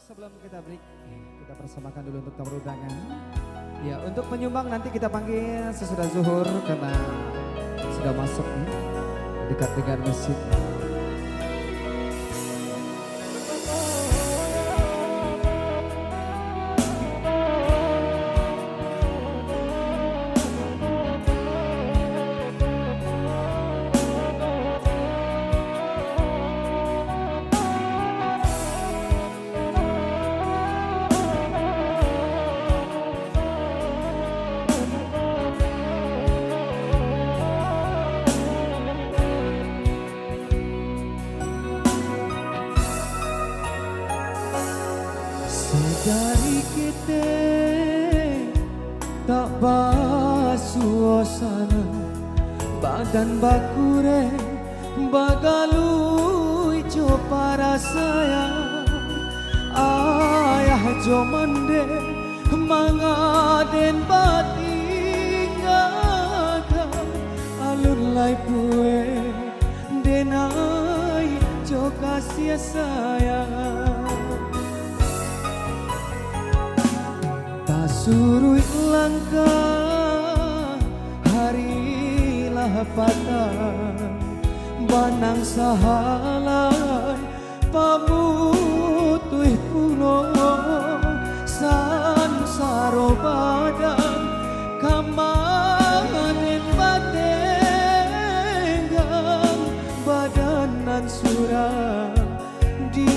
sebelum kita break, kita persembahkan dulu untuk tamu undangan. Ya, untuk penyumbang nanti kita panggil sesudah zuhur karena sudah masuk nih, dekat dengan masjid. Dari kita tak basuasana badan bakure bagalui jo para sayang ayah jo mande mangaden batingaga alun lai pue denai jo kasih sayang Surui langkah harilah patah banang sahalai pamutuh pulo san saro badan kamanen batengang badanan surah di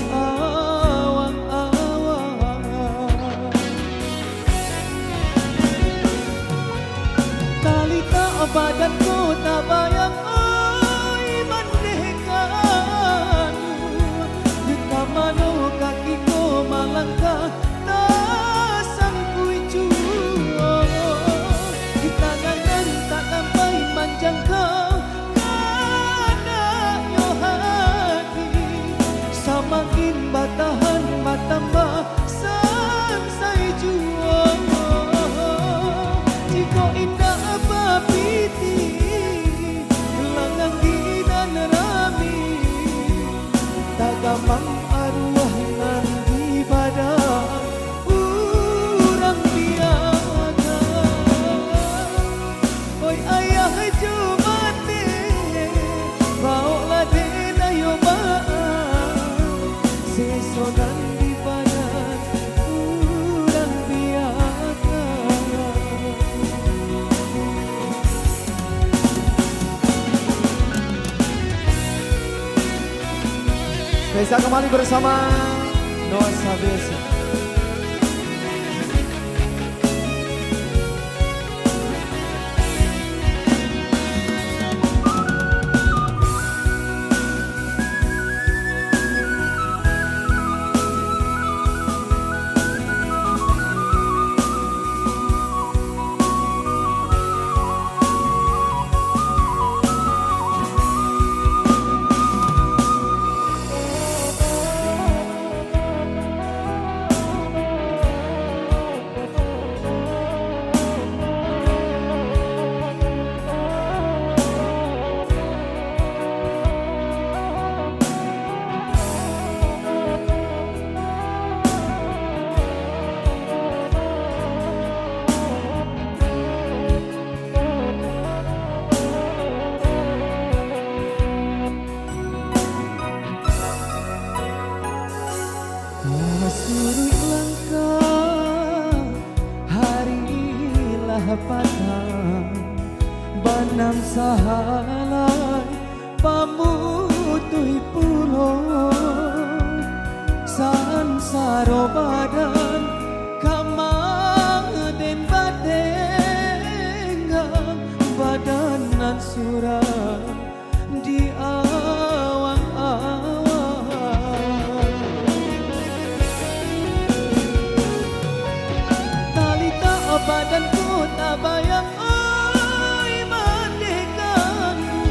badanku tak bayang oi mandekan di kamano kakiku malangkah tak sangkui cuo di tangan tak sampai manjang kau karena yo hati samakin batahan batambah samsai juo jika indah piti langang ginan rami tak gampang arwah nan di badan urang biasa oi ayah jumate bawa dena yo ba sesonan di badan urang biasa. Bisa kembali bersama Noah Sabesi. Surui langkah harilah patah banam sahalai pamutuh pulo san saro badan kamaden badengang badanan surah di awang-awang badanku tak bayang oi mandekanku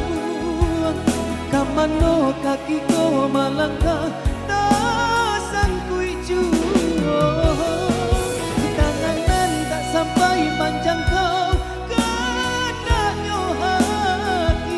kamano kakiku malangkah tak sangkui juo tangan tak sampai manjang kau karena yo hati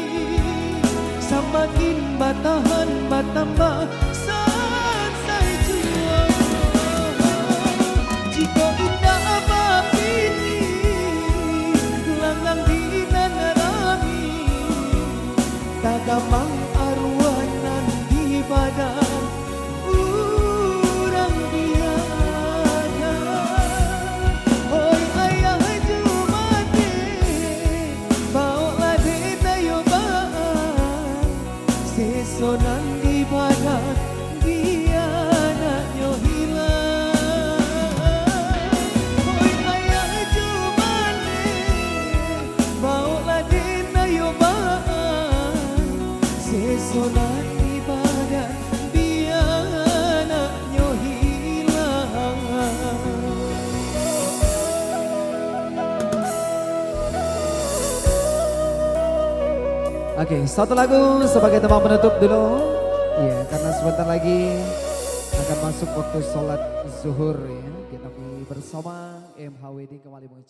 Oke, satu lagu sebagai teman penutup dulu. Ya, karena sebentar lagi akan masuk waktu sholat zuhur ya. Kita bersama MH Wedding kembali mengucapkan